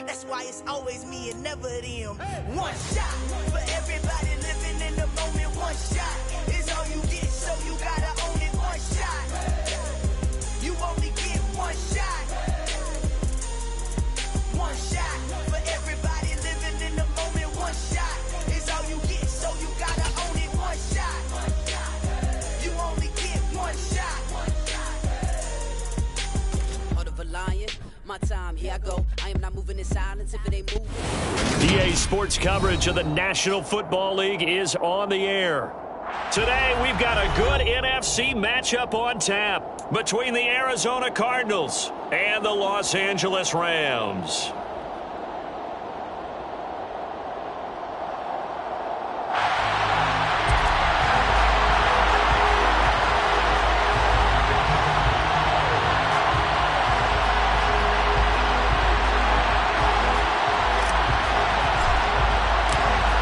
That's why it's always me and never them. One shot for everybody living in the moment. One shot is all you get, so you gotta own it. One shot, you only get one shot. One shot for everybody living in the moment. One shot is all you get, so you gotta own it. One shot, you only get one shot. Heart of a lion. My time, here I go. I am not moving in silence if it ain't moving. EA Sports coverage of the National Football League is on the air. Today, we've got a good NFC matchup on tap between the Arizona Cardinals and the Los Angeles Rams.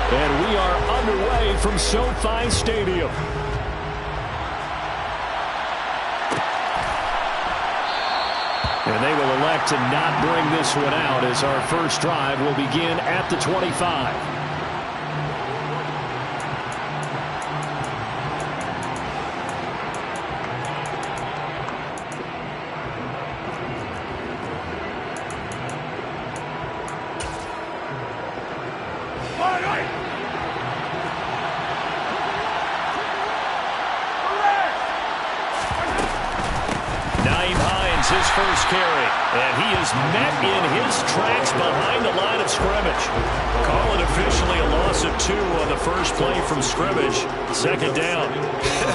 And we are underway from SoFi Stadium. And they will elect to not bring this one out as our first drive will begin at the 25. His first carry, and he is met in his tracks behind the line of scrimmage. Call it officially a loss of 2 on the first play from scrimmage. Second down.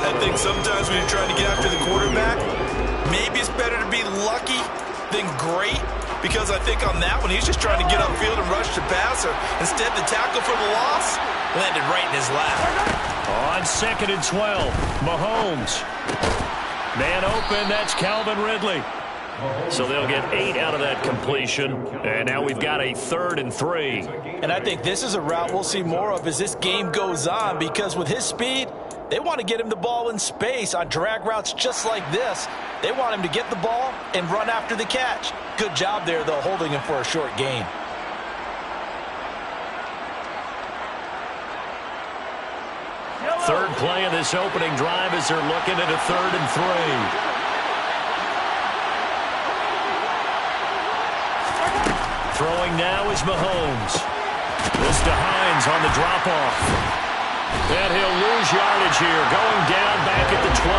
I think sometimes when you're trying to get after the quarterback, maybe it's better to be lucky than great, because I think on that one he's just trying to get upfield and rush the passer. Instead, the tackle for the loss landed right in his lap. On 2nd and 12, Mahomes. Man open, that's Calvin Ridley. So they'll get 8 out of that completion. And now we've got a 3rd and 3. And I think this is a route we'll see more of as this game goes on, because with his speed, they want to get him the ball in space on drag routes just like this. They want him to get the ball and run after the catch. Good job there, though, holding him for a short gain. Third play of this opening drive as they're looking at a 3rd and 3. Throwing now is Mahomes. This to Hines on the drop-off. And he'll lose yardage here, going down back at the 28.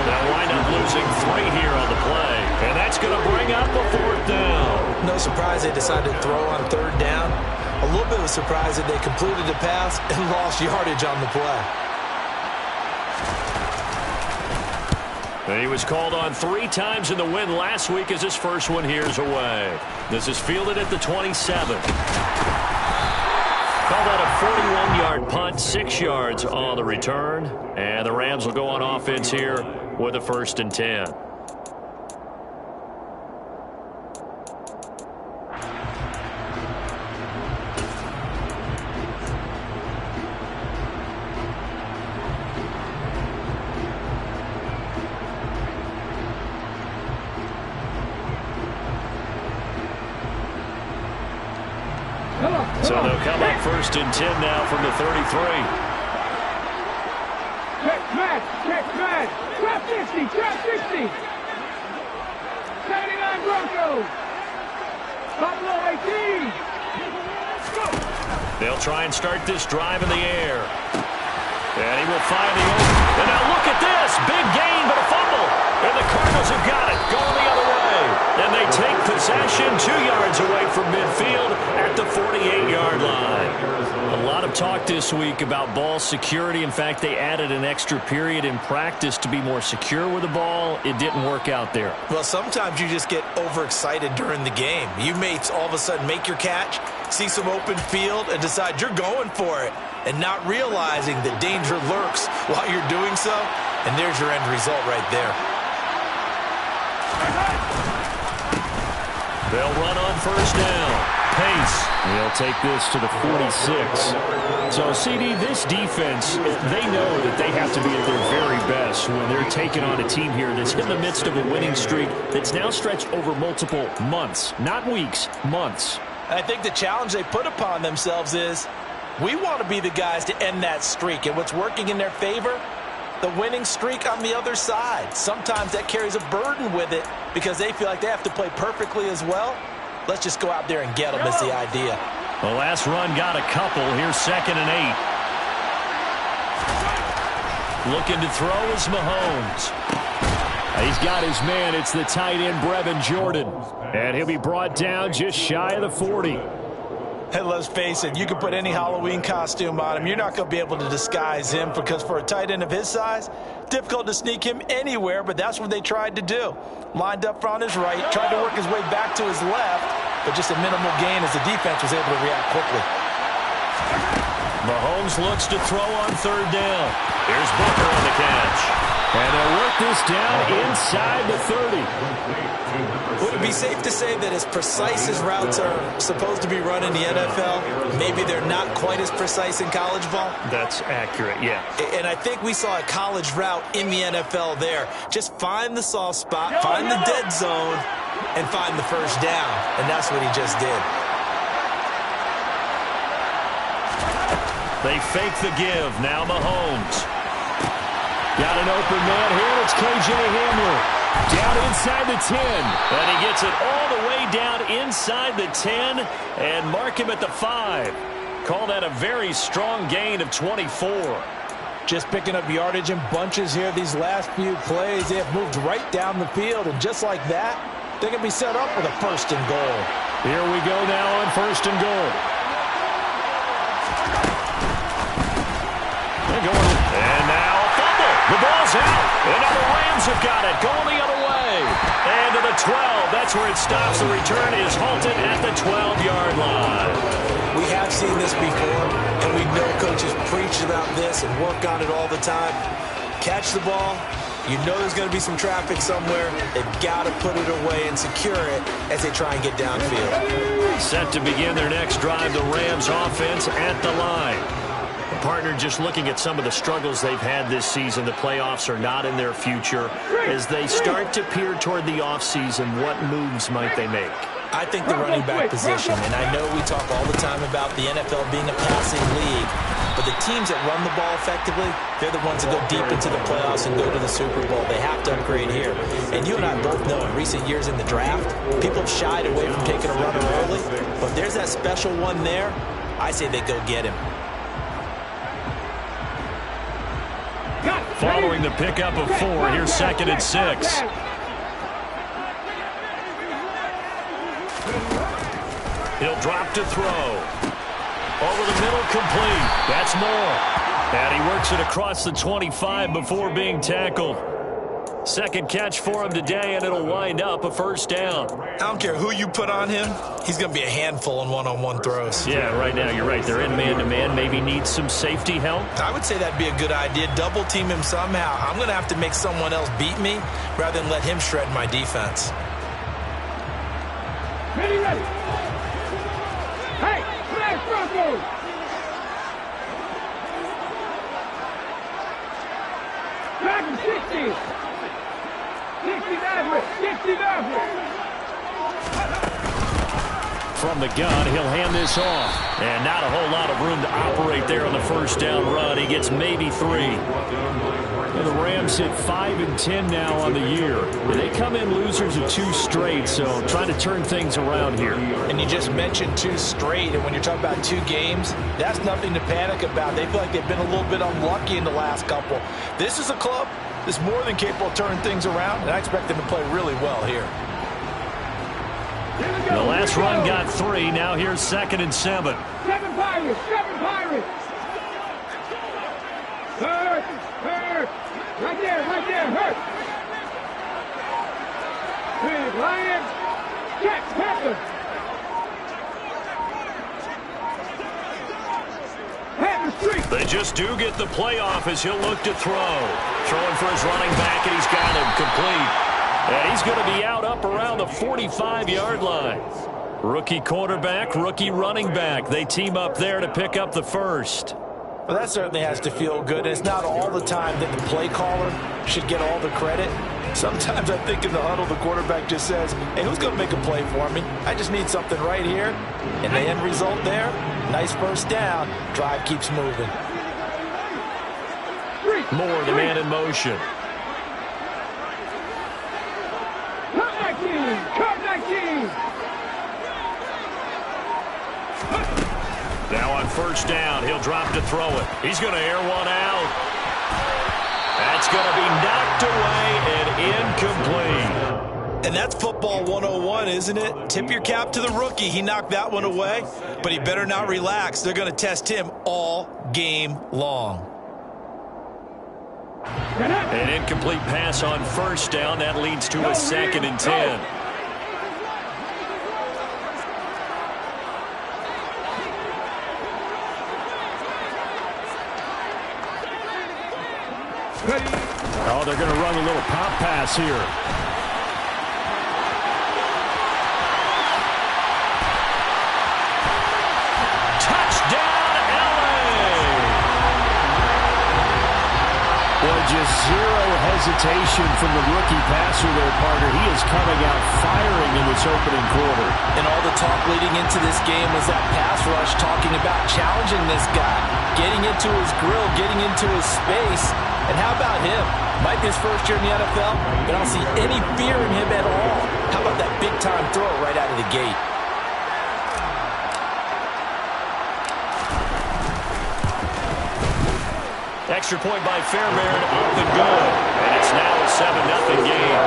They'll wind up losing 3 here on the play. And that's going to bring up a 4th down. No surprise they decided to throw on 3rd down. A little bit of a surprise that they completed the pass and lost yardage on the play. And he was called on 3 times in the win last week as his first one here's away. This is fielded at the 27. Called out a 41-yard punt, 6 yards on the return. And the Rams will go on offense here with a 1st and 10. So they'll come up 1st and 10 now from the 33. Check back. Trap 60, trap 60. 79 Broncos. Buffalo 18. Go. They'll try and start this drive in the air. And he will find the open. And now look at this. Big gain, but a fumble. And the Cardinals have got it. Going the other way. And they take possession 2 yards away from midfield at the 48-yard line. A lot of talk this week about ball security. In fact, they added an extra period in practice to be more secure with the ball. It didn't work out there. Well, sometimes you just get overexcited during the game. You may all of a sudden make your catch, see some open field, and decide you're going for it, and not realizing the danger lurks while you're doing so. And there's your end result right there. They'll run on 1st down. pace. He'll take this to the 46. So, CD, this defense, they know that they have to be at their very best when they're taking on a team here that's in the midst of a winning streak that's now stretched over multiple months, not weeks, months. I think the challenge they put upon themselves is we want to be the guys to end that streak. And what's working in their favor? The winning streak on the other side. Sometimes that carries a burden with it because they feel like they have to play perfectly as well. Let's just go out there and get them is the idea. The last run got a couple. Here's 2nd and 8. Looking to throw is Mahomes. He's got his man. It's the tight end, Brevin Jordan. And he'll be brought down just shy of the 40. Hey, let's face it, you can put any Halloween costume on him. You're not going to be able to disguise him because for a tight end of his size, difficult to sneak him anywhere, but that's what they tried to do. Lined up on his right, tried to work his way back to his left, but just a minimal gain as the defense was able to react quickly. Mahomes looks to throw on 3rd down. Here's Booker on the catch. And they'll work this down inside the 30. Would it be safe to say that as precise as routes are supposed to be run in the NFL, maybe they're not quite as precise in college ball? That's accurate, yeah. And I think we saw a college route in the NFL there. Just find the soft spot, find the dead zone, and find the first down. And that's what he just did. They fake the give. Now Mahomes. Got an open man here. It's K.J. Hamler. Down inside the 10. And he gets it all the way down inside the 10 and mark him at the 5. Call that a very strong gain of 24. Just picking up yardage in bunches here these last few plays. They have moved right down the field, and just like that, they can be set up with a 1st and goal. Here we go now on 1st and goal. And now a fumble. The ball's out. And now the Rams have got it. Going the other way. And to the 12. That's where it stops. The return is halted at the 12-yard line. We have seen this before, and we know coaches preach about this and work on it all the time. Catch the ball. You know there's going to be some traffic somewhere. They've got to put it away and secure it as they try and get downfield. Set to begin their next drive, the Rams offense at the line. Partner, just looking at some of the struggles they've had this season, the playoffs are not in their future. As they start to peer toward the offseason, what moves might they make? I think the running back position, and I know we talk all the time about the NFL being a passing league, but the teams that run the ball effectively, they're the ones that go deep into the playoffs and go to the Super Bowl. They have to upgrade here. And you and I both know in recent years in the draft, people have shied away from taking a runner early, but there's that special one there. I say they go get him. Following the pickup of 4, here's 2nd and 6. He'll drop to throw. Over the middle, complete. That's more. And he works it across the 25 before being tackled. 2nd catch for him today, and it'll wind up a 1st down. I don't care who you put on him. He's going to be a handful in one-on-one throws. Yeah, right now you're right. They're in man-to-man. Maybe need some safety help. I would say that'd be a good idea. Double team him somehow. I'm going to have to make someone else beat me rather than let him shred my defense. Ready, ready. Hey, flash Broncos. Back in 60. 60 From the gun, he'll hand this off. And not a whole lot of room to operate there on the 1st down run. He gets maybe 3. And the Rams hit 5-10 now on the year. They come in losers of 2 straight, so trying to turn things around here. And you just mentioned 2 straight, and when you're talking about 2 games, that's nothing to panic about. They feel like they've been a little bit unlucky in the last couple. This is a club that's more than capable of turning things around, and I expect them to play really well here. The last run got 3. Now here's 2nd and 7. 7 Pirates. Hurt. Right there, hurt. Big Lions. Check, Panther. They just do get the playoff as he'll look to throw. Throwing for his running back, and he's got him complete. And he's going to be out up around the 45-yard line. Rookie quarterback, rookie running back. They team up there to pick up the first. Well, that certainly has to feel good. And it's not all the time that the play caller should get all the credit. Sometimes I think in the huddle, the quarterback just says, hey, who's going to make a play for me? I just need something right here. And the end result there, nice first down. Drive keeps moving. Moore, the man in motion. Cut 19! Now on first down, he'll drop to throw it. He's going to air one out. That's going to be knocked away and incomplete. And that's football 101, isn't it? Tip your cap to the rookie. He knocked that one away, but he better not relax. They're going to test him all game long. An incomplete pass on first down. That leads to a 2nd and 10. Oh, they're going to run a little pop pass here. Touchdown, LA! Well, just zero hesitation from the rookie passer there, partner. He is coming out firing in this opening quarter. And all the talk leading into this game was that pass rush talking about challenging this guy, getting into his grill, getting into his space. And how about him? Might be his first year in the NFL, but I don't see any fear in him at all. How about that big-time throw right out of the gate? Extra point by Fairbairn, up and good. And it's now a 7-0 game.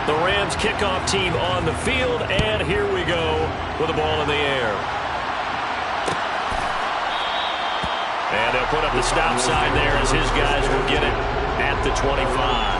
The Rams kickoff team on the field, and here we go with the ball in the air. And they'll put up the stop sign there as his guys will get it at the 25.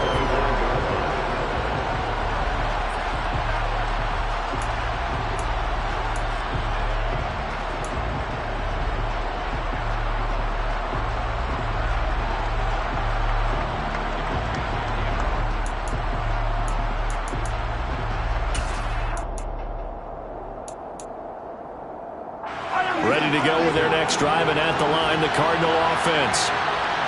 Ready to go with their next drive, and at the line, the Cardinal offense.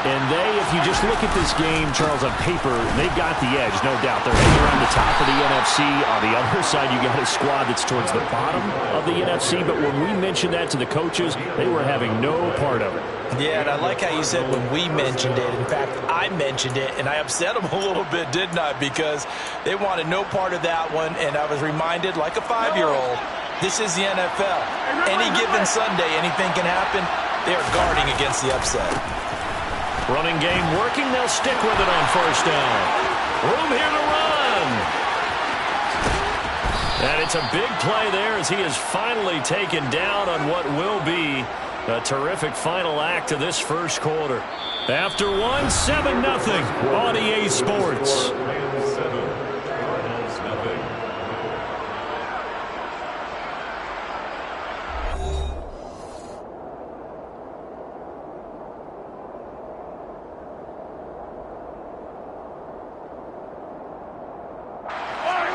And if you just look at this game, Charles, on paper, they've got the edge, no doubt. They're heading around the top of the NFC. On the other side, you got a squad that's towards the bottom of the NFC. But when we mentioned that to the coaches, they were having no part of it. Yeah, and I like how you said when we mentioned it. In fact, I mentioned it, and I upset them a little bit, didn't I? Because they wanted no part of that one, and I was reminded, like a 5-year-old, this is the NFL. Any given Sunday, anything can happen. They are guarding against the upset. Running game working. They'll stick with it on first down. Room here to run. And it's a big play there as he is finally taken down on what will be a terrific final act of this first quarter. After one, 7-0 on EA Sports.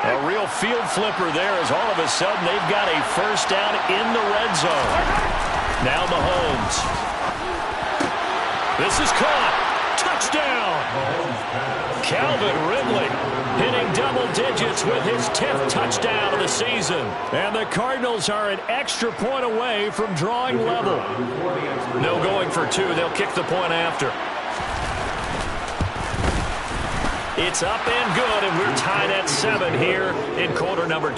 A real field flipper there as all of a sudden they've got a first down in the red zone. Now Mahomes. This is caught. Touchdown. Calvin Ridley hitting double digits with his 10th touchdown of the season. And the Cardinals are an extra point away from drawing level. No going for two. They'll kick the point after. It's up and good, and we're tied at 7 here in quarter number 2.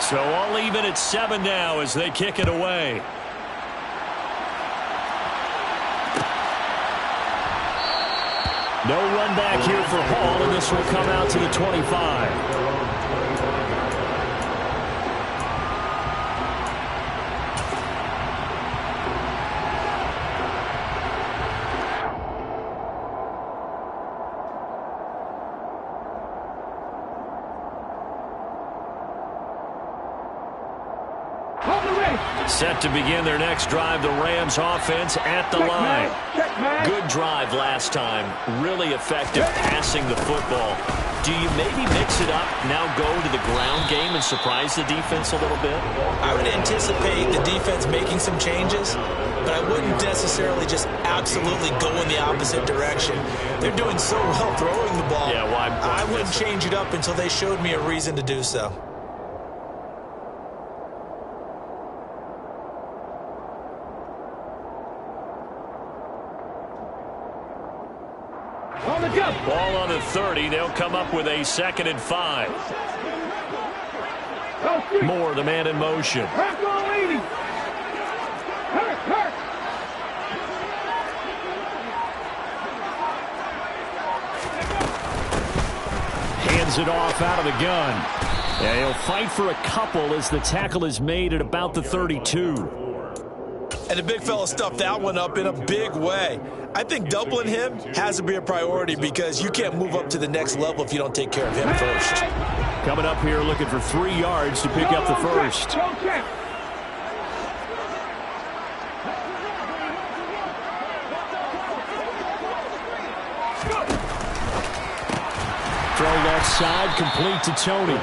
So all even at 7 now as they kick it away. No run back here for Hall, and this will come out to the 25. Set to begin their next drive, the Rams offense at the line. Good drive last time. Really effective passing the football. Do you maybe mix it up, now go to the ground game and surprise the defense a little bit? I would anticipate the defense making some changes, but I wouldn't necessarily just absolutely go in the opposite direction. They're doing so well throwing the ball. Yeah, why I wouldn't change it up until they showed me a reason to do so. On the jump. Ball on the 30. They'll come up with a 2nd and 5. Moore, the man in motion. Hurt on leading. Hurt. Hands it off out of the gun. Yeah, he'll fight for a couple as the tackle is made at about the 32. And the big fella stuffed that one up in a big way. I think doubling him has to be a priority because you can't move up to the next level if you don't take care of him first. Coming up here looking for 3 yards to pick up the first. Throw left side, complete to Tony.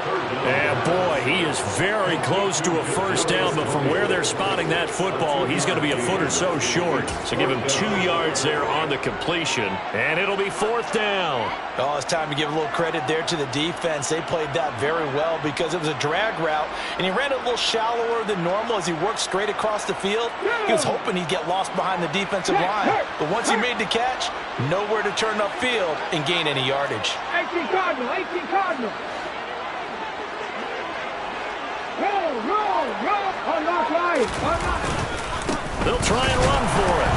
And boy, he is very close to a first down, but from where they're spotting that football, he's going to be a foot or so short. So give him 2 yards there on the completion, and it'll be 4th down. Oh, it's time to give a little credit there to the defense. They played that very well because it was a drag route, and he ran it a little shallower than normal as he worked straight across the field. He was hoping he'd get lost behind the defensive line, but once he made the catch, nowhere to turn upfield and gain any yardage. 18 Cardinal. Roll. Unlock line. They'll try and run for it.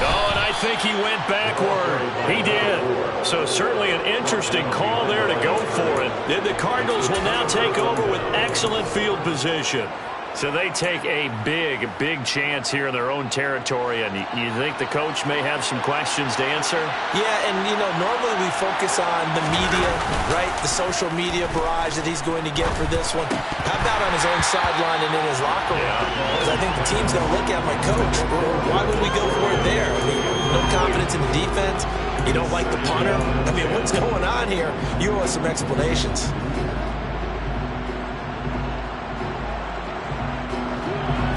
Oh, and I think he went backward. He did. So certainly an interesting call there to go for it. Then the Cardinals will now take over with excellent field position. So they take a big chance here in their own territory, and you think the coach may have some questions to answer? Yeah, and, normally we focus on the media, right? The social media barrage that he's going to get for this one. How about on his own sideline and in his locker room? Because I think the team's going to look at my coach. Why would we go for it there? I mean, no confidence in the defense. You don't like the punter. I mean, what's going on here? You owe us some explanations.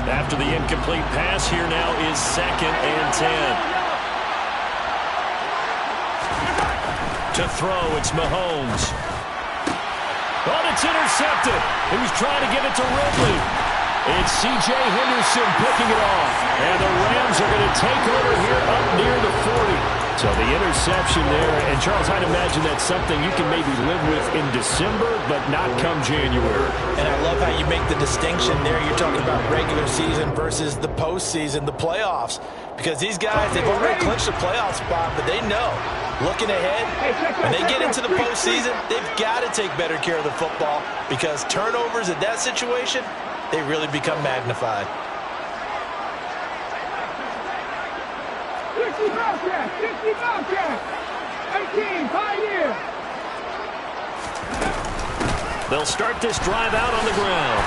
After the incomplete pass, here now is 2nd and 10. To throw, it's Mahomes. Oh, it's intercepted. He was trying to give it to Ridley. It's C.J. Henderson picking it off. And the Rams are going to take over here up near the 40. So the interception there, and Charles, I'd imagine that's something you can maybe live with in December, but not come January. And I love how you make the distinction there. You're talking about regular season versus the postseason, the playoffs. Because these guys, they've already clinched a playoff spot, but they know, looking ahead, when they get into the postseason, they've got to take better care of the football because turnovers in that situation, they really become magnified. 60 Bobcats. 18, Pioneer. They'll start this drive out on the ground.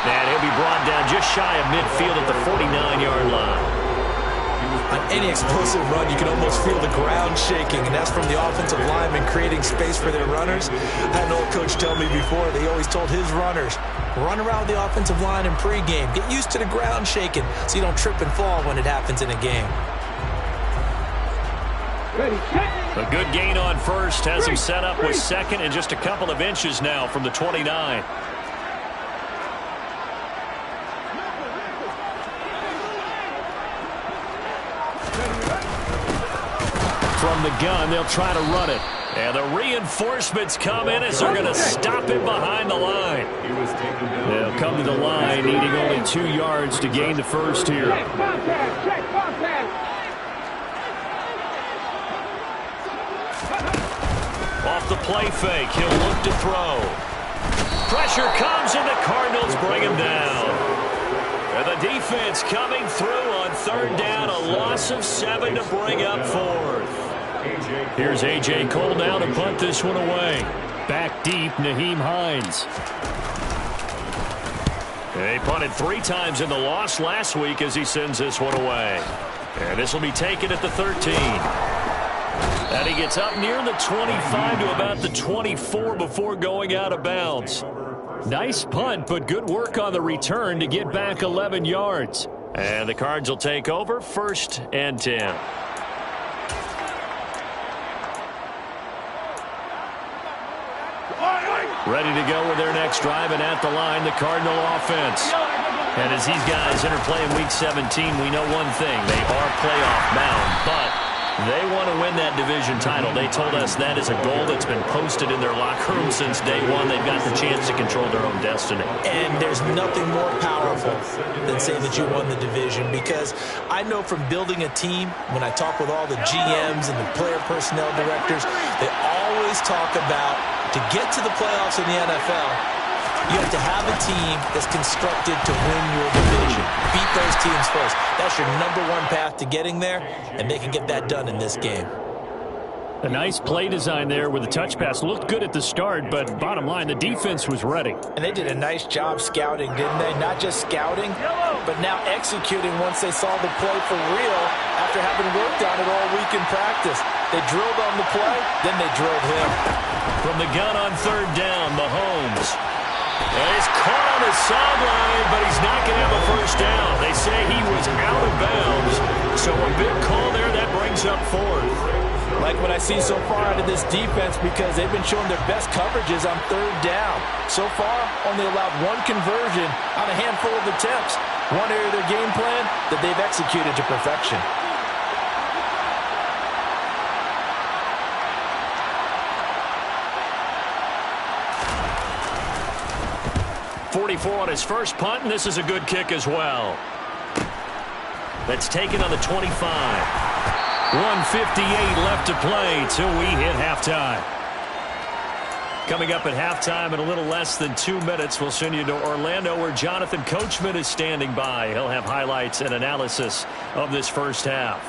And he'll be brought down just shy of midfield at the 49-yard line. On any explosive run, you can almost feel the ground shaking, and that's from the offensive linemen creating space for their runners. I had an old coach tell me before, they always told his runners, run around the offensive line in pregame. Get used to the ground shaking so you don't trip and fall when it happens in a game. A good gain on first has him set up with 2nd and just a couple of inches now from the 29. From the gun, they'll try to run it. And the reinforcements come in as they're going to stop him behind the line. They'll come to the line, needing only 2 yards to gain the first here. Off the play fake, he'll look to throw. Pressure comes, and the Cardinals bring him down. And the defense coming through on 3rd down, a loss of 7 to bring up 4th. Here's A.J. Cole now to punt this one away. Back deep, Nyheim Hines. He punted 3 times in the loss last week as he sends this one away. And this will be taken at the 13. And he gets up near the 25 to about the 24 before going out of bounds. Nice punt, but good work on the return to get back 11 yards. And the Cards will take over 1st and 10. Ready to go with their next drive, and at the line, the Cardinal offense. And as these guys interplay in Week 17, we know one thing. They are playoff bound, but they want to win that division title. They told us that is a goal that's been posted in their locker room since day one. They've got the chance to control their own destiny. And there's nothing more powerful than saying that you won the division, because I know from building a team, when I talk with all the GMs and the player personnel directors, they always talk about, to get to the playoffs in the NFL, you have to have a team that's constructed to win your division. Beat those teams first. That's your #1 path to getting there, and they can get that done in this game. A nice play design there with the touch pass. Looked good at the start, but bottom line, the defense was ready. And they did a nice job scouting, didn't they? Not just scouting, but now executing once they saw the play for real after having worked on it all week in practice. They drilled on the play, then they drilled him. From the gun on 3rd down, Mahomes. And he's caught on the sideline, but he's not going to have a 1st down. They say he was out of bounds. So a big call there. That brings up 4th. Like what I see so far out of this defense, because they've been showing their best coverages on 3rd down. So far, only allowed 1 conversion on a handful of attempts. One area of their game plan that they've executed to perfection. 44 on his first punt, and this is a good kick as well. That's taken on the 25. 1:58 left to play till we hit halftime. Coming up at halftime in a little less than 2 minutes, we'll send you to Orlando, where Jonathan Coachman is standing by. He'll have highlights and analysis of this first half.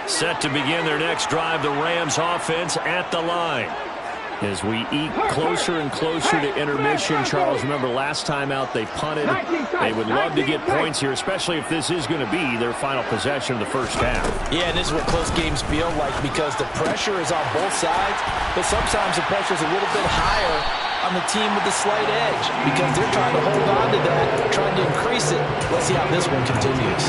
Set to begin their next drive, the Rams offense at the line. As we eke closer and closer to intermission, Charles, remember last time out they punted. They would love to get points here, especially if this is going to be their final possession of the first half. Yeah, and this is what close games feel like, because the pressure is on both sides, but sometimes the pressure is a little bit higher on the team with the slight edge, because they're trying to hold on to that, trying to increase it. Let's see how this one continues.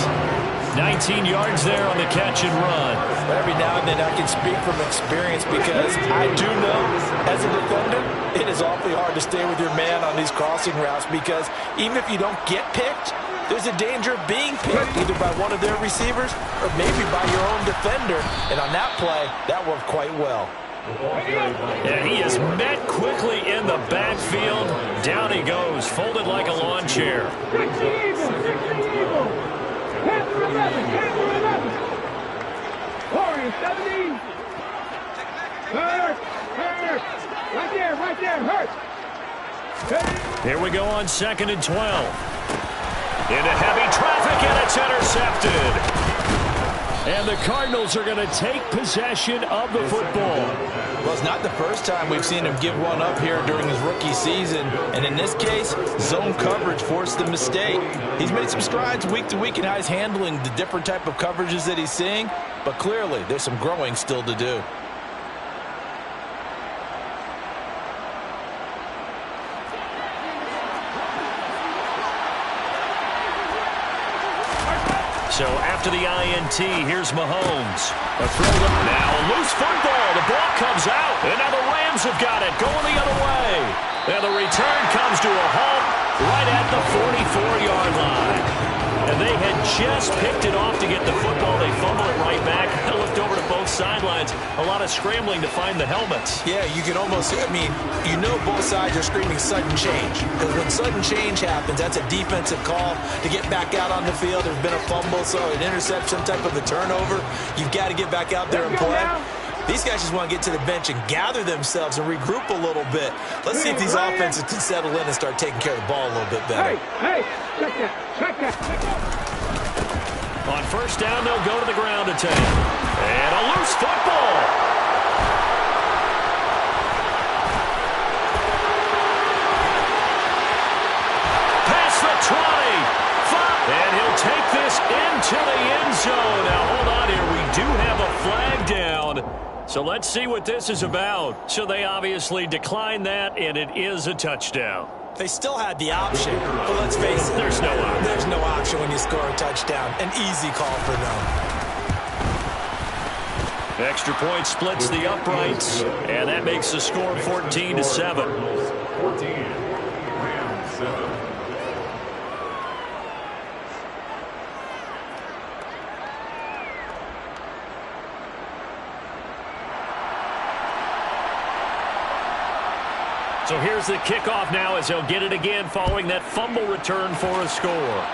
19 yards there on the catch and run. Every now and then I can speak from experience, because I do know as a defender it is awfully hard to stay with your man on these crossing routes, because even if you don't get picked, there's a danger of being picked either by one of their receivers or maybe by your own defender. And on that play, that worked quite well. And he is met quickly in the backfield. Down he goes, folded like a lawn chair. Warriors 70. Hurt. Right there, hurt. Here we go on 2nd and 12. Into heavy traffic, and it's intercepted. And the Cardinals are going to take possession of the football. Well, it's not the first time we've seen him give one up here during his rookie season. And in this case, zone coverage forced the mistake. He's made some strides week to week in how he's handling the different type of coverages that he's seeing. But clearly, there's some growing still to do. So after the INT, here's Mahomes. A throw now, a loose football. The ball comes out, and now the Rams have got it, going the other way. And the return comes to a halt right at the 44-yard line. And they had just picked it off to get the football. They fumbled it right back. I looked over to both sidelines. A lot of scrambling to find the helmets. Yeah, you can almost, you know both sides are screaming sudden change. Because when sudden change happens, that's a defensive call to get back out on the field. There's been a fumble, so an interception, type of a turnover. You've got to get back out there and play. These guys just want to get to the bench and gather themselves and regroup a little bit. Let's see if these offenses can settle in and start taking care of the ball a little bit better. Hey, check that. On 1st down, they'll go to the ground to take. And a loose football. Past the 20. And he'll take this into the end zone. Now, hold on here. We do have a flag down. So let's see what this is about. So they obviously declined that, and it is a touchdown. They still had the option, but let's face it. There's no option. There's no option when you score a touchdown. An easy call for them. Extra point splits the uprights, and that makes the score 14-7. 14-7. So here's the kickoff now as they'll get it again following that fumble return for a score.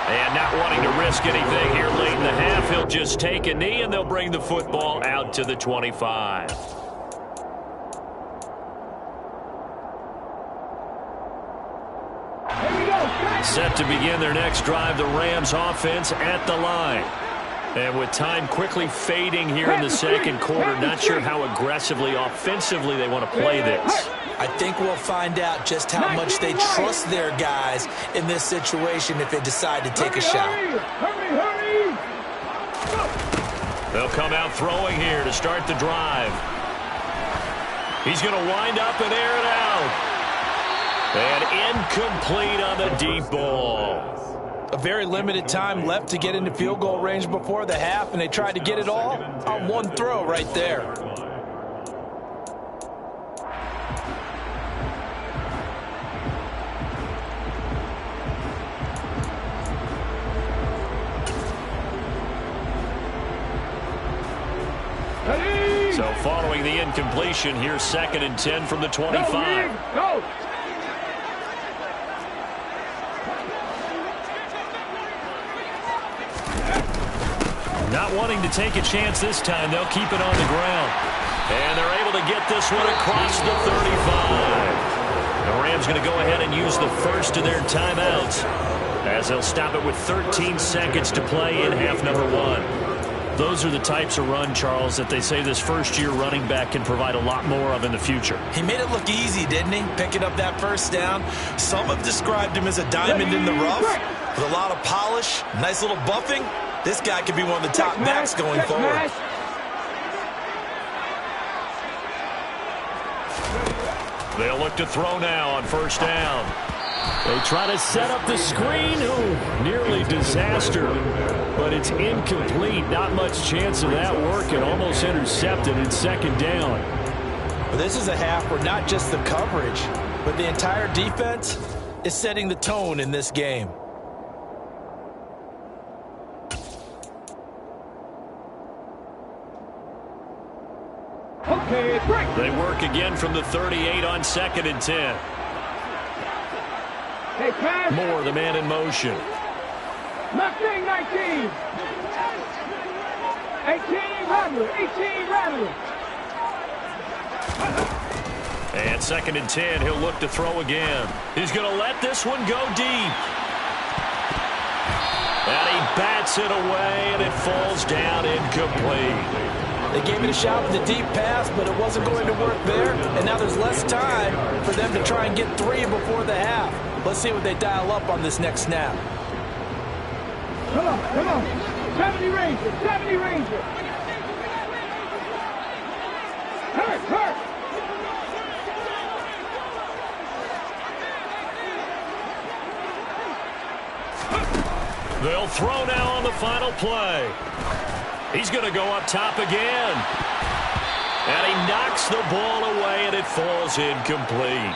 And not wanting to risk anything here late in the half, he'll just take a knee and they'll bring the football out to the 25. Set to begin their next drive, the Rams offense at the line. And with time quickly fading here in the second quarter, not sure how aggressively, offensively they want to play this. I think we'll find out just how much they trust their guys in this situation if they decide to take a shot. They'll come out throwing here to start the drive. He's going to wind up and air it out. And incomplete on the deep ball. A very limited time left to get into field goal range before the half, and they tried to get it all on one throw right there. So following the incompletion, here's 2nd and 10 from the 25. Go! Not wanting to take a chance this time, they'll keep it on the ground. And they're able to get this one across the 35. The Rams going to go ahead and use the first of their timeouts as they'll stop it with 13 seconds to play in half number 1. Those are the types of run, Charles, that they say this first-year running back can provide a lot more of in the future. He made it look easy, didn't he? Picking up that first down. Some have described him as a diamond in the rough with a lot of polish, nice little buffing. This guy could be one of the top backs going forward. They'll look to throw now on first down. They try to set up the screen. Ooh, nearly disaster. But it's incomplete. Not much chance of that working. Almost intercepted in 2nd down. Well, this is a half where not just the coverage, but the entire defense is setting the tone in this game. Okay, break. They work again from the 38 on 2nd and 10. Hey, pass. Moore, the man in motion. Mustang 19. 18, Rattler. 18, Rattler. And 2nd and 10, he'll look to throw again. He's going to let this one go deep. And he bats it away, and it falls down incomplete. They gave it a shot with a deep pass, but it wasn't going to work there. And now there's less time for them to try and get 3 before the half. Let's see what they dial up on this next snap. Come on, come on. 70 Ranger, 70 Ranger. Hurt, hurt. They'll throw now on the final play. He's going to go up top again. And he knocks the ball away, and it falls incomplete.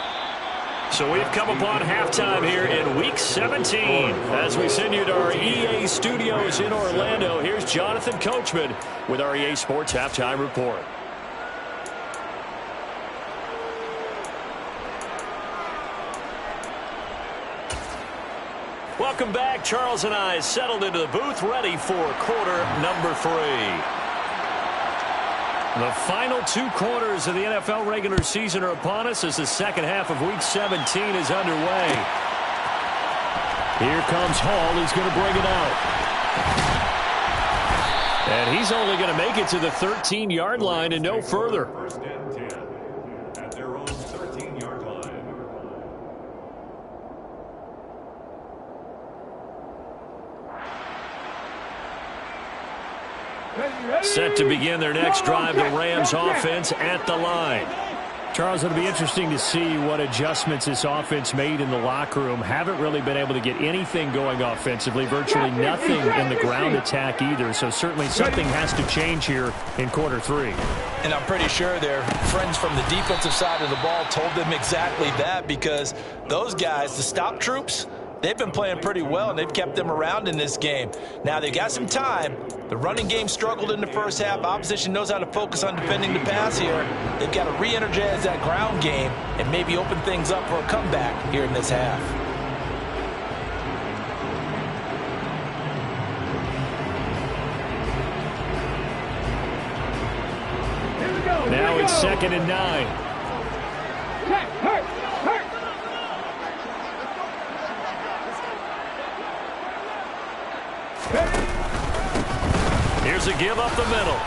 So we've come upon halftime here in Week 17. As we send you to our EA studios in Orlando, here's Jonathan Coachman with our EA Sports Halftime Report. Welcome back. Charles and I settled into the booth, ready for quarter number 3. The final 2 quarters of the NFL regular season are upon us as the second half of Week 17 is underway. Here comes Hall. He's going to bring it out. And he's only going to make it to the 13-yard line and no further. First and 10 at their own 13-yard line. Set to begin their next drive, the Rams offense at the line. Charles, it'll be interesting to see what adjustments this offense made in the locker room. Haven't really been able to get anything going offensively, virtually nothing in the ground attack either. So certainly something has to change here in quarter 3. And I'm pretty sure their friends from the defensive side of the ball told them exactly that, because those guys, the stop troops, they've been playing pretty well, and they've kept them around in this game. Now, they've got some time. The running game struggled in the first half. Opposition knows how to focus on defending the pass here. They've got to re-energize that ground game and maybe open things up for a comeback here in this half. Now it's 2nd and 9. Here's a give up the middle.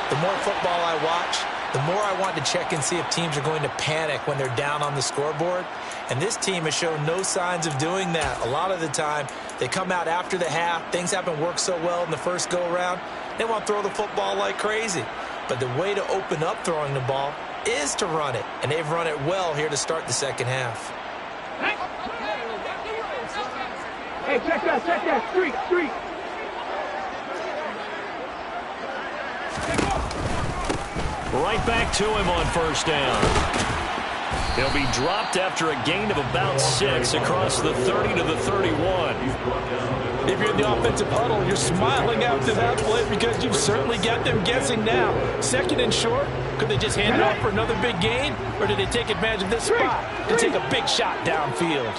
The more football I watch, the more I want to check and see if teams are going to panic when they're down on the scoreboard. And this team has shown no signs of doing that. A lot of the time, they come out after the half. Things haven't worked so well in the first go-around. They want to throw the football like crazy. But the way to open up throwing the ball is to run it. And they've run it well here to start the second half. Hey, check that, street. Right back to him on first down. He'll be dropped after a gain of about 6 across the 30 to the 31. If you're in the offensive huddle, you're smiling after that play because you've certainly got them guessing now. 2nd and short, could they just hand it off for another big gain? Or did they take advantage of this spot to take a big shot downfield?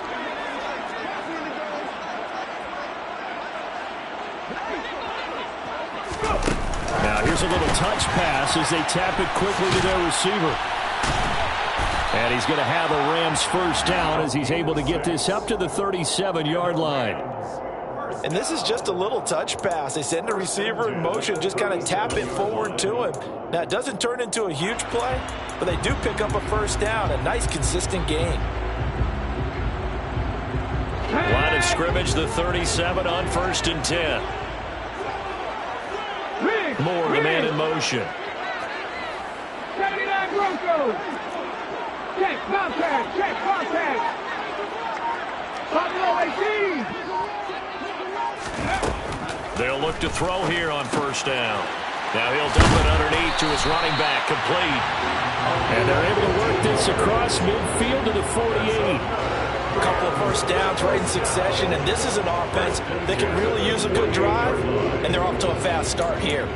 Now here's a little touch pass as they tap it quickly to their receiver. And he's going to have a Rams first down as he's able to get this up to the 37-yard line. And this is just a little touch pass. They send the receiver in motion, just kind of tap it forward to him. Now, it doesn't turn into a huge play, but they do pick up a first down, a nice, consistent gain. Line of scrimmage, the 37 on 1st and 10. Moore, the man in motion. 79 Broncos. Check contact. Buffalo 18. They'll look to throw here on first down. Now he'll dump it underneath to his running back, complete. And they're able to work this across midfield to the 48. A couple of first downs right in succession, and this is an offense that can really use a good drive, and they're off to a fast start here.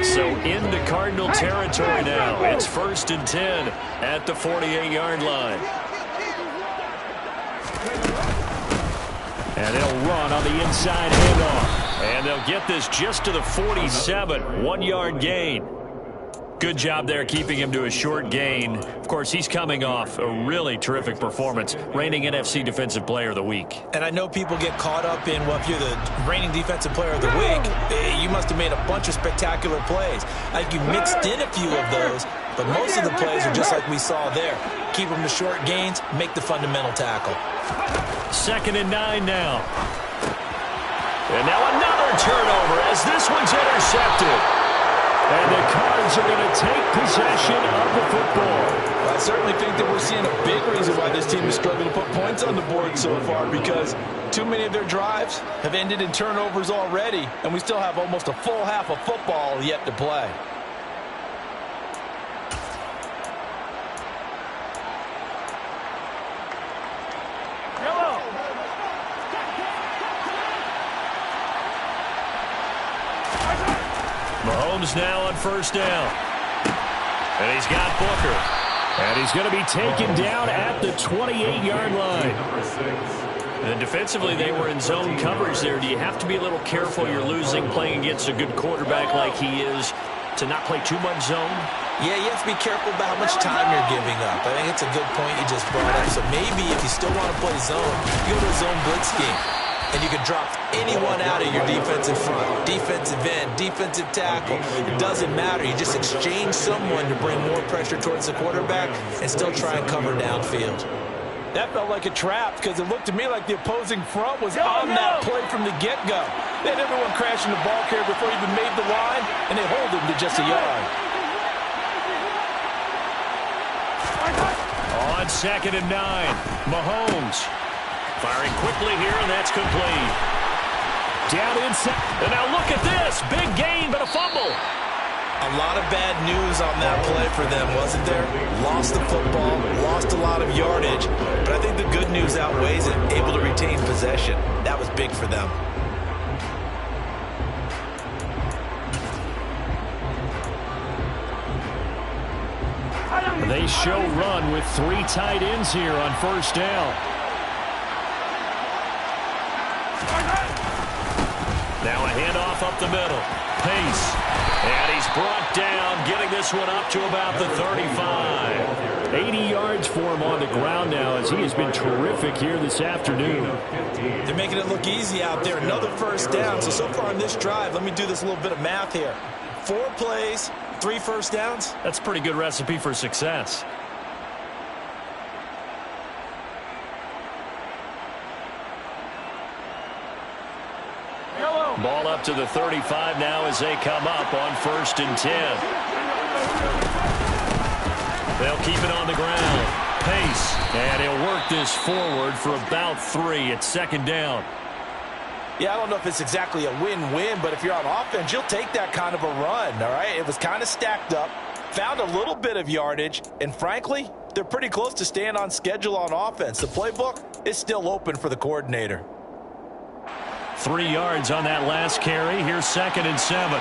So into Cardinal territory now. It's 1st and 10 at the 48-yard line. And they'll run on the inside handoff. And they'll get this just to the 47, 1-yard gain. Good job there keeping him to a short gain. Of course, he's coming off a really terrific performance, reigning NFC Defensive Player of the Week. And I know people get caught up in, well, if you're the reigning Defensive Player of the Week, you must have made a bunch of spectacular plays. I think you mixed in a few of those, but most of the plays are just like we saw there. Keep them to short gains, make the fundamental tackle. 2nd and 9 now. And now another turnover as this one's intercepted. And the Cards are going to take possession of the football. I certainly think that we're seeing a big reason why this team is struggling to put points on the board so far, because too many of their drives have ended in turnovers already, and we still have almost a full half of football yet to play. Mahomes now on first down. And he's got Booker. And he's going to be taken down at the 28-yard line. And defensively, they were in zone coverage there. Do you have to be a little careful? You're losing playing against a good quarterback like he is to not play too much zone? Yeah, you have to be careful about how much time you're giving up. I think it's a good point you just brought up. So maybe if you still want to play zone, you go to a zone blitz scheme. And you can drop anyone out of your defensive front. Defensive end, defensive tackle. It doesn't matter. You just exchange someone to bring more pressure towards the quarterback and still try and cover downfield. That felt like a trap because it looked to me like the opposing front was on that play from the get-go. They had everyone crashing the ball carrier before he even made the line, and they hold him to just a yard. On 2nd and 9, Mahomes firing quickly here, and that's complete. Down inside. And now look at this. Big gain, but a fumble. A lot of bad news on that play for them, wasn't there? Lost the football, lost a lot of yardage, but I think the good news outweighs it. Able to retain possession. That was big for them. They show run with 3 tight ends here on 1st down. Now a handoff up the middle. Pace. And he's brought down, getting this one up to about the 35. 80 yards for him on the ground now as he has been terrific here this afternoon. They're making it look easy out there. Another 1st down. So far on this drive, let me do this little bit of math here. 4 plays, 3 1st downs. That's a pretty good recipe for success. Ball up to the 35 now as they come up on 1st and 10. They'll keep it on the ground. Pace. And he'll work this forward for about 3. It's 2nd down. Yeah, I don't know if it's exactly a win-win, but if you're on offense, you'll take that kind of a run, all right? It was kind of stacked up, found a little bit of yardage, and frankly, they're pretty close to staying on schedule on offense. The playbook is still open for the coordinator. 3 yards on that last carry. Here's 2nd and 7.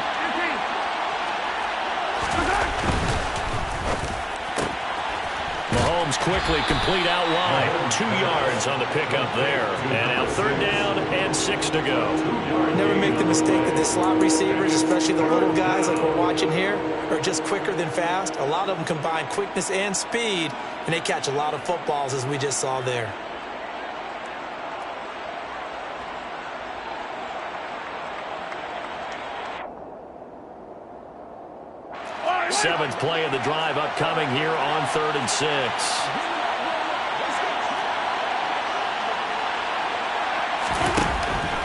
Mahomes quickly complete out wide. 2 yards on the pickup there. And now 3rd down and 6 to go. Never make the mistake that the slot receivers, especially the little guys like we're watching here, are just quicker than fast. A lot of them combine quickness and speed, and they catch a lot of footballs as we just saw there. 7th play of the drive upcoming here on 3rd and 6.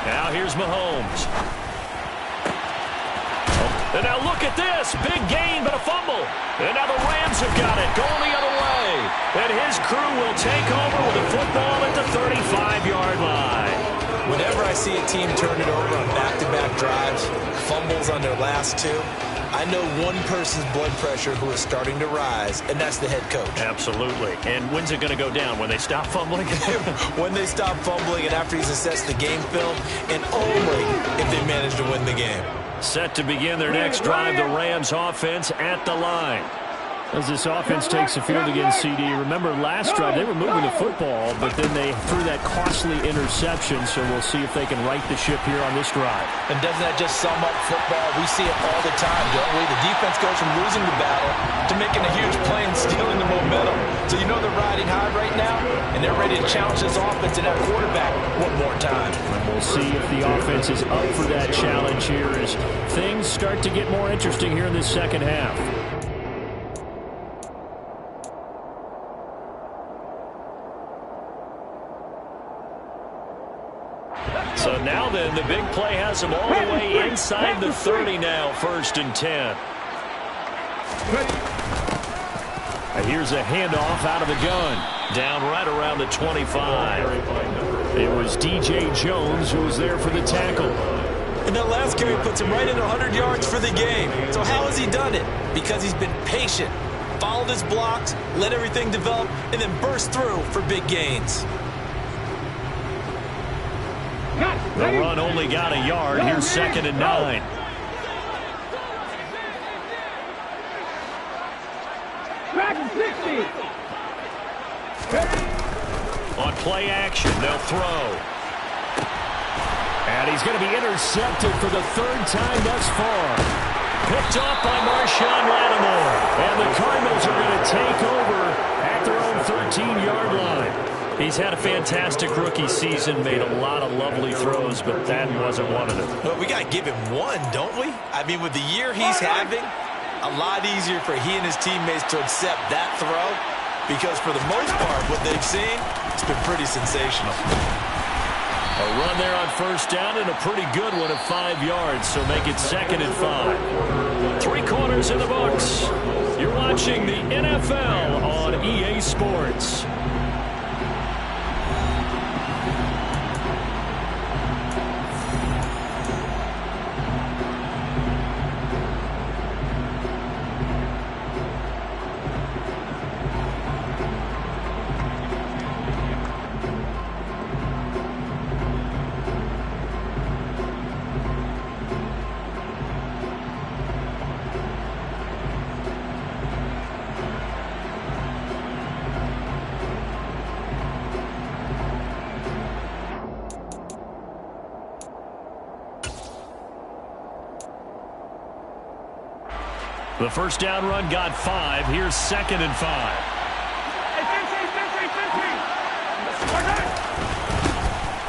Now here's Mahomes. And now look at this. Big gain, but a fumble. And now the Rams have got it, going the other way. And his crew will take over with the football at the 35-yard line. Whenever I see a team turn it over on back-to-back drives, fumbles on their last 2, I know one person's blood pressure who is starting to rise, and that's the head coach. Absolutely. And when's it going to go down? When they stop fumbling? When they stop fumbling and after he's assessed the game film, and only if they manage to win the game. Set to begin their next drive, the Rams offense at the line. As this offense takes the field against CD, remember last drive they were moving the football, but then they threw that costly interception, so we'll see if they can right the ship here on this drive. And doesn't that just sum up football? We see it all the time, don't we? The defense goes from losing the battle to making a huge play and stealing the momentum. So you know they're riding high right now, and they're ready to challenge this offense and that quarterback one more time. And we'll see if the offense is up for that challenge here as things start to get more interesting here in this 2nd half. So now then, the big play has them all the way inside the 30 now, 1st and 10. Here's a handoff out of the gun. Down right around the 25. It was DJ Jones who was there for the tackle. And that last carry puts him right at 100 yards for the game. So how has he done it? Because he's been patient, followed his blocks, let everything develop, and then burst through for big gains. The run only got a yard. Here's 2nd and 9. On play action, they'll throw. And he's going to be intercepted for the 3rd time thus far. Picked off by Marshawn Lattimore. And the Cardinals are going to take over at their own 13-yard line. He's had a fantastic rookie season, made a lot of lovely throws, but that wasn't one of them. Well, we got to give him one, don't we? I mean, with the year he's having, a lot easier for he and his teammates to accept that throw, because for the most part, what they've seen, it's been pretty sensational. A run there on first down and a pretty good one of 5 yards, so make it 2nd and 5. 3 quarters in the books. You're watching the NFL on EA Sports. The first down run got 5. Here's 2nd and 5.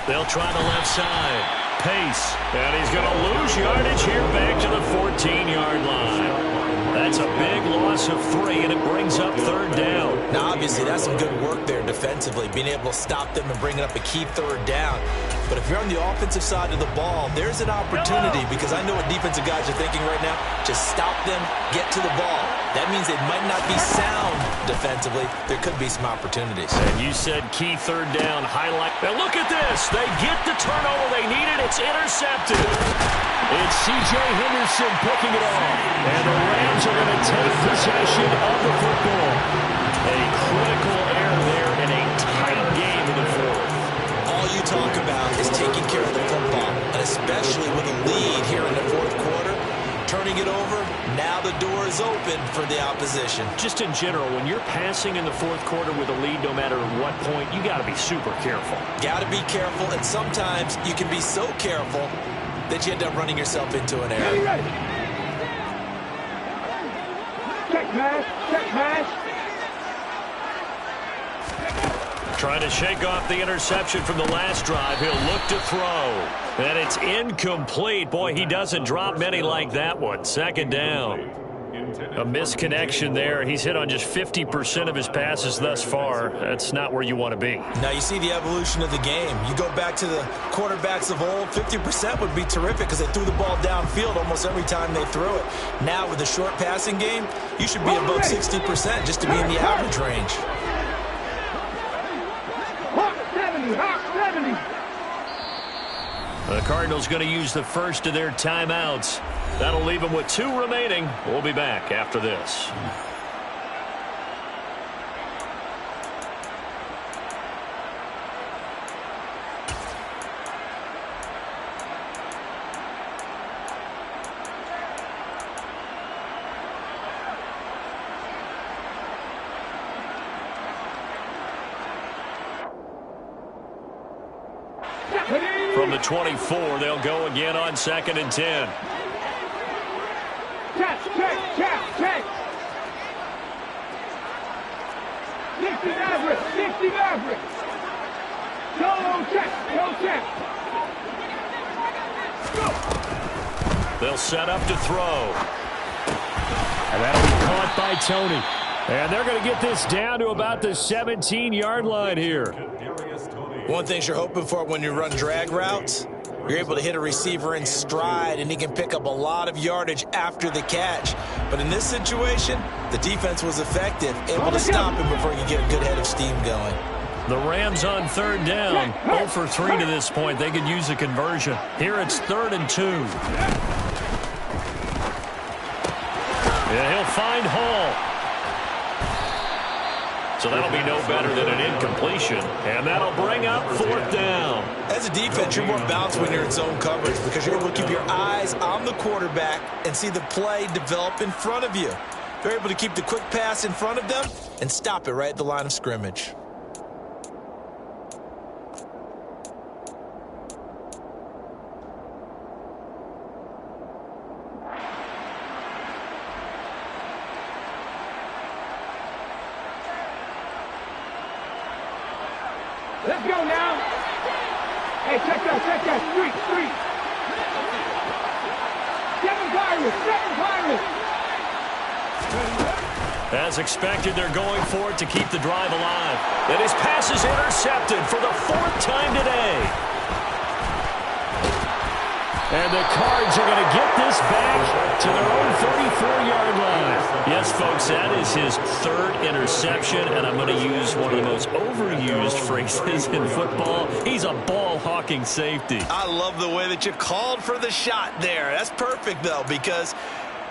They'll try the left side. Pace. And he's going to lose yardage here back to the 14-yard line. That's a big loss of 3, and it brings up 3rd down. Now, obviously, that's some good work there defensively, being able to stop them and bringing up a key 3rd down. But if you're on the offensive side of the ball, there's an opportunity, because I know what defensive guys are thinking right now. Just stop them, get to the ball. That means they might not be sound defensively. There could be some opportunities. And you said key 3rd down highlight. Now look at this. They get the turnover they needed. It's intercepted. It's C.J. Henderson picking it off. And the Rams are going to take possession of the football. A critical error there in a tight game in the 4th. All you talk about is taking care of the football, and especially with a lead here in the 4th quarter. Turning it over, now the door is open for the opposition. Just in general, when you're passing in the 4th quarter with a lead, no matter what point, you got to be super careful. Got to be careful, and sometimes you can be so careful that you end up running yourself into an error. Check pass, check pass. Trying to shake off the interception from the last drive. He'll look to throw. And it's incomplete. Boy, he doesn't drop many like that one. 2nd down. A misconnection there. He's hit on just 50% of his passes thus far. That's not where you want to be. Now you see the evolution of the game. You go back to the quarterbacks of old, 50% would be terrific because they threw the ball downfield almost every time they threw it. Now with the short passing game, you should be above 60% just to be in the average range. The Cardinals going to use the first of their timeouts. That'll leave them with 2 remaining. We'll be back after this. From the 24, they'll go again on 2nd and 10. Check. 60 average. Go check. They'll set up to throw. And that'll be caught by Tony. And they're going to get this down to about the 17-yard line here. One thing you're hoping for when you run drag routes, you're able to hit a receiver in stride, and he can pick up a lot of yardage after the catch. But in this situation, the defense was effective, able to stop him before he could get a good head of steam going. The Rams on 3rd down, 0 for 3 to this point. They could use a conversion. Here it's 3rd and 2. Yeah, he'll find Hall. So that'll be no better than an incompletion. And that'll bring up 4th down. As a defense, you're more balanced when you're in zone coverage because you're able to keep your eyes on the quarterback and see the play develop in front of you. They're able to keep the quick pass in front of them and stop it right at the line of scrimmage. Let's go now. Hey, check that. Street. 7 Pirates. As expected, they're going for it to keep the drive alive. And his pass is intercepted for the 4th time today. And the Cards are going to get this back to their own 34-yard line. Yes, folks, that is his 3rd interception, and I'm going to use one of the most overused phrases in football. He's a ball-hawking safety. I love the way that you called for the shot there. That's perfect, though, because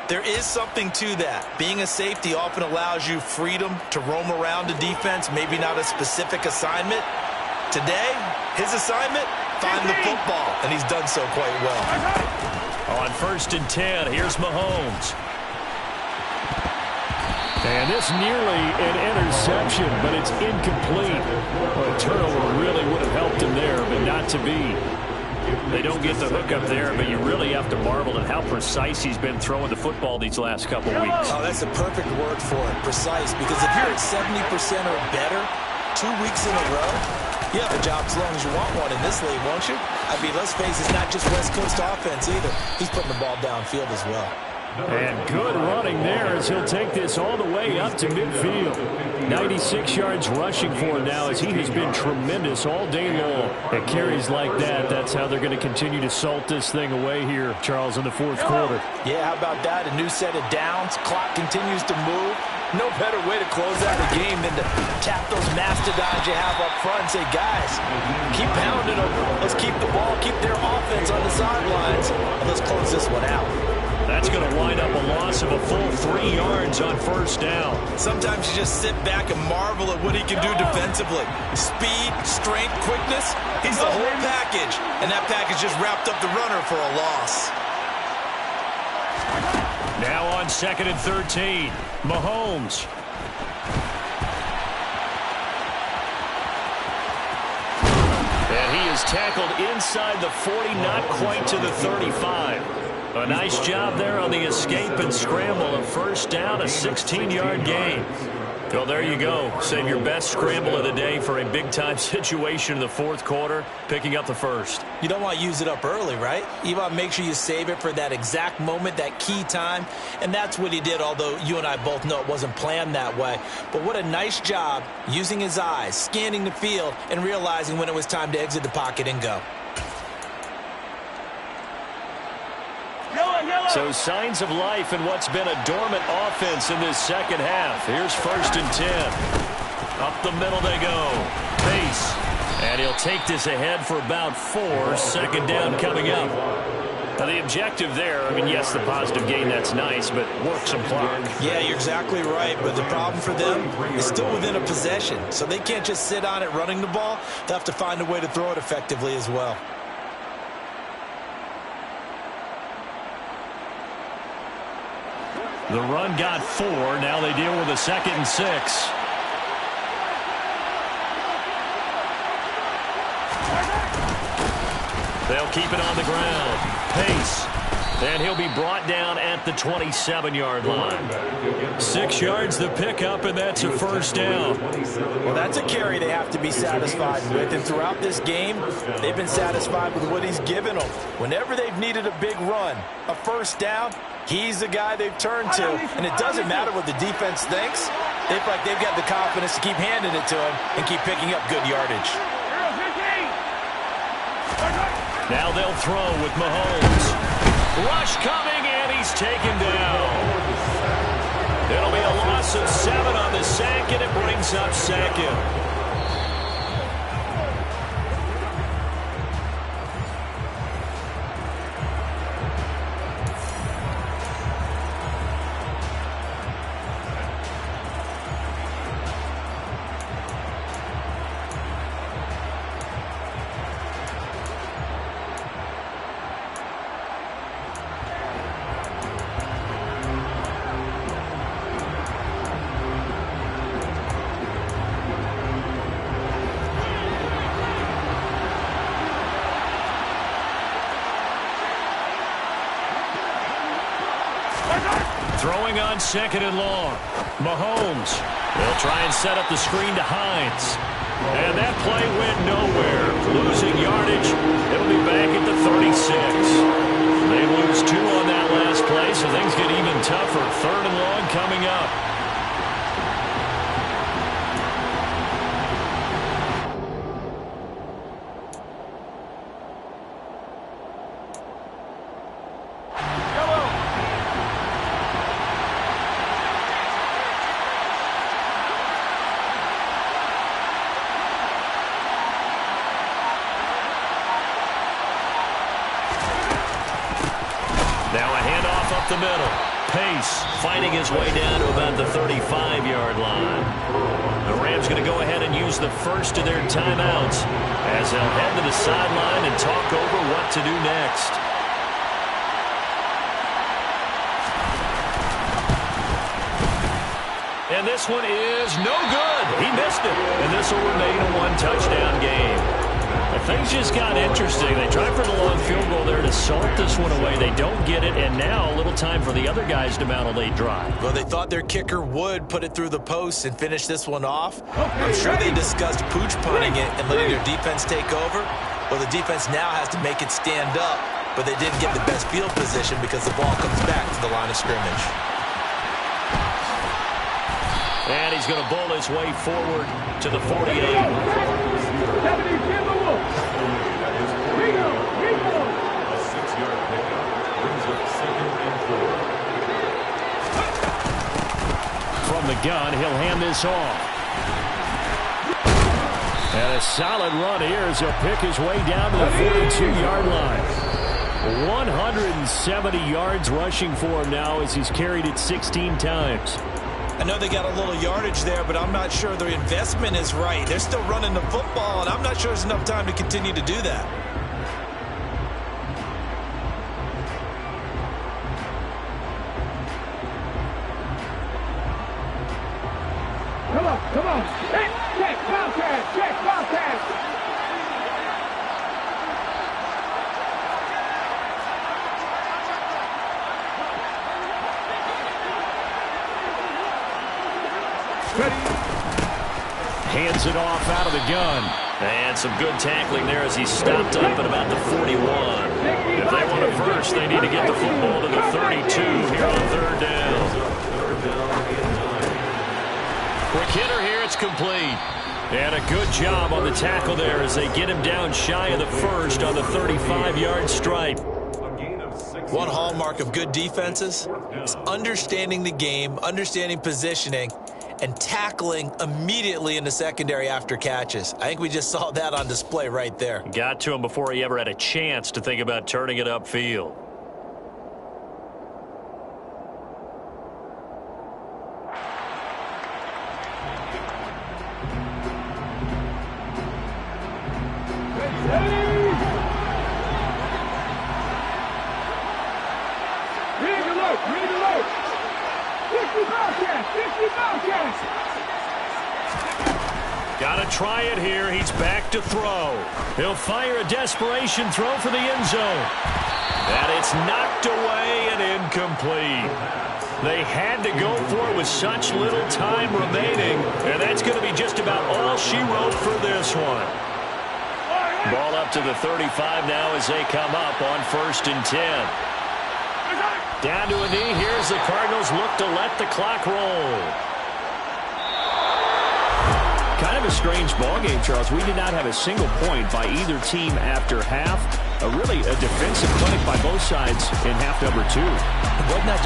there is something to that. Being a safety often allows you freedom to roam around the defense, maybe not a specific assignment. Today, his assignment, find the football, and he's done so quite well. On 1st and 10, here's Mahomes. And this nearly an interception, but it's incomplete. Well, a turnover really would have helped him there, but not to be. They don't get the hook up there, but you really have to marvel at how precise he's been throwing the football these last couple weeks. Oh, that's a perfect word for it, precise, because if you're at 70% or better 2 weeks in a row, you have a job as long as you want one in this league, won't you? I mean, let's face it, it's not just West Coast offense either. He's putting the ball downfield as well. And good running there as he'll take this all the way up to midfield. 96 yards rushing for him now as he has been tremendous all day long. At carries like that, that's how they're going to continue to salt this thing away here, Charles, in the 4th quarter. Yeah, how about that? A new set of downs. Clock continues to move. No better way to close out a game than to tap those mastodons you have up front and say, guys, keep pounding them. Let's keep the ball, keep their offense on the sidelines, and let's close this one out. That's going to wind up a loss of a full 3 yards on 1st down. Sometimes you just sit back and marvel at what he can do defensively. Speed, strength, quickness, he's the whole package. And that package just wrapped up the runner for a loss. Now on 2nd and 13, Mahomes. And he is tackled inside the 40, not quite to the 35. A nice job there on the escape and scramble. A 1st down, a 16-yard gain. Well, there you go. Save your best scramble of the day for a big-time situation in the 4th quarter, picking up the 1st. You don't want to use it up early, right? You want to make sure you save it for that exact moment, that key time. And that's what he did, although you and I both know it wasn't planned that way. But what a nice job using his eyes, scanning the field, and realizing when it was time to exit the pocket and go. So signs of life in what's been a dormant offense in this 2nd half. Here's 1st and 10. Up the middle they go. Pace. And he'll take this ahead for about 4. 2nd down coming up. Now the objective there, I mean, yes, the positive gain, that's nice, but work some clock. Yeah, you're exactly right, but the problem for them is still within a possession. So they can't just sit on it running the ball. They'll have to find a way to throw it effectively as well. The run got 4. Now they deal with a 2nd and 6. They'll keep it on the ground. Pace. And he'll be brought down at the 27-yard line. 6 yards the pickup, and that's a 1st down. Well, that's a carry they have to be satisfied with. And throughout this game, they've been satisfied with what he's given them. Whenever they've needed a big run, a 1st down, he's the guy they've turned to. And it doesn't matter what the defense thinks. They feel like they've got the confidence to keep handing it to him and keep picking up good yardage. Now they'll throw with Mahomes. Rush coming, and he's taken down. It'll be a loss of 7 on the sack, and it brings up 2nd. Throwing on 2nd and long. Mahomes. They'll try and set up the screen to Hines. And that play went nowhere. Losing yardage. It'll be back at the 36. They lose 2 on that last play, so things get even tougher. 3rd and long coming up. Now a handoff up the middle. Pace fighting his way down to about the 35-yard line. The Rams going to go ahead and use the first of their timeouts as they'll head to the sideline and talk over what to do next. And this one is no good. He missed it. And this will remain a 1-touchdown game. Things just got interesting. They tried for the long field goal there to salt this one away. They don't get it, and now a little time for the other guys to mount a late drive. Well, they thought their kicker would put it through the post and finish this one off. I'm sure they discussed pooch punting it and letting their defense take over. Well, the defense now has to make it stand up, but they didn't get the best field position because the ball comes back to the line of scrimmage. And he's going to bowl his way forward to the 48. A 6-yard pickup brings up 2nd and 4. From the gun, he'll hand this off. And a solid run here as he'll pick his way down to the 42-yard line. 170 yards rushing for him now as he's carried it 16 times. I know they got a little yardage there, but I'm not sure their investment is right. They're still running the football, and I'm not sure there's enough time to continue to do that. Come on. Check, Bobcat. Hands it off out of the gun. And some good tackling there as he stopped up at about the 41. If they want it first, they need to get the football to the 32 here on 3rd down. Quick hitter here, it's complete. And a good job on the tackle there as they get him down shy of the first on the 35-yard stripe. One hallmark of good defenses is understanding the game, understanding positioning, and tackling immediately in the secondary after catches. I think we just saw that on display right there. Got to him before he ever had a chance to think about turning it upfield. Got to try it here. He's back to throw. He'll fire a desperation throw for the end zone. And it's knocked away and incomplete. They had to go for it with such little time remaining, and that's going to be just about all she wrote for this one. Ball up to the 35 now as they come up on 1st and 10. Down to a knee. Here's the Cardinals look to let the clock roll. Kind of a strange ball game, Charles. We did not have a single point by either team after half. Really a defensive clinic by both sides in half number 2. Wasn't that just